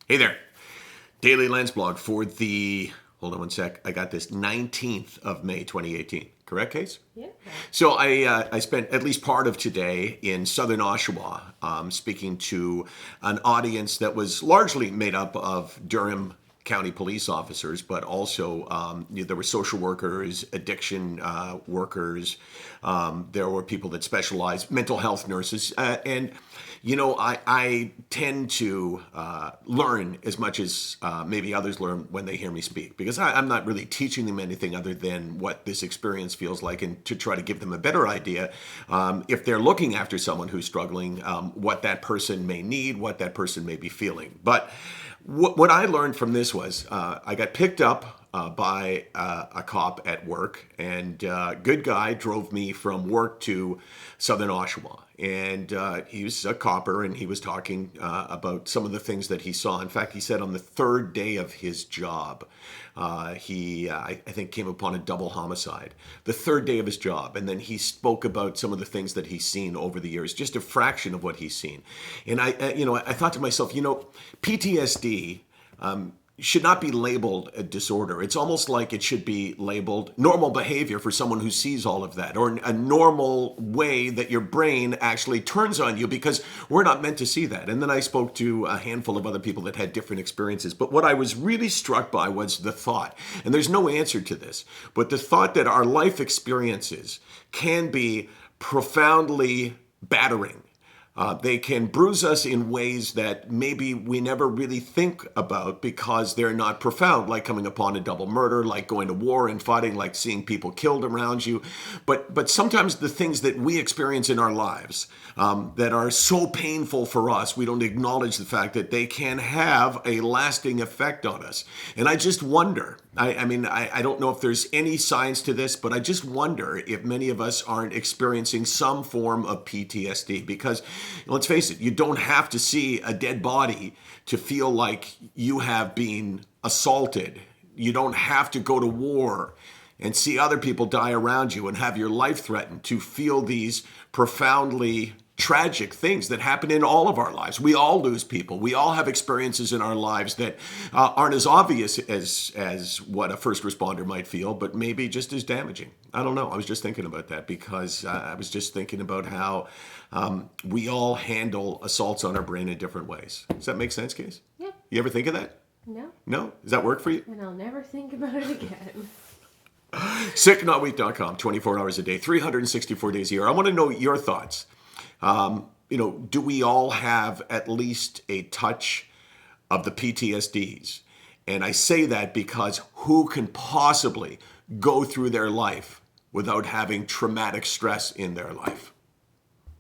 Hey there. Daily Landsblog for the, hold on one sec, I got this 19th of May 2018. Correct, Case? Yeah. So I spent at least part of today in southern Oshawa speaking to an audience that was largely made up of Durham County police officers, but also there were social workers, addiction workers. There were people that specialized, mental health nurses, and I tend to learn as much as maybe others learn when they hear me speak, because I'm not really teaching them anything other than what this experience feels like, and to try to give them a better idea if they're looking after someone who's struggling, what that person may need, what that person may be feeling. But what I learned from this was I got picked up by a cop at work, and good guy drove me from work to southern Oshawa. And he was a copper, and he was talking about some of the things that he saw. In fact, he said on the third day of his job, I think, came upon a double homicide. The third day of his job. And then he spoke about some of the things that he's seen over the years, just a fraction of what he's seen. And I thought to myself, PTSD should not be labeled a disorder. It's almost like it should be labeled normal behavior for someone who sees all of that, or a normal way that your brain actually turns on you, because we're not meant to see that. And then I spoke to a handful of other people that had different experiences. But what I was really struck by was the thought, and there's no answer to this, but the thought that our life experiences can be profoundly battering. They can bruise us in ways that maybe we never really think about because they're not profound, like coming upon a double murder, like going to war and fighting, like seeing people killed around you. But sometimes the things that we experience in our lives that are so painful for us, we don't acknowledge the fact that they can have a lasting effect on us. And I just wonder, I don't know if there's any science to this, but I just wonder if many of us aren't experiencing some form of PTSD. Because let's face it, you don't have to see a dead body to feel like you have been assaulted. You don't have to go to war and see other people die around you and have your life threatened to feel these profoundly tragic things that happen in all of our lives. We all lose people. We all have experiences in our lives that aren't as obvious as what a first responder might feel, but maybe just as damaging. I don't know. I was just thinking about that because I was just thinking about how we all handle assaults on our brain in different ways. Does that make sense, Case? Yeah. You ever think of that? No. No? Does that work for you? And I'll never think about it again. SickNotWeak.com, 24 hours a day, 364 days a year. I want to know your thoughts. Do we all have at least a touch of the PTSDs? And I say that because who can possibly go through their life without having traumatic stress in their life?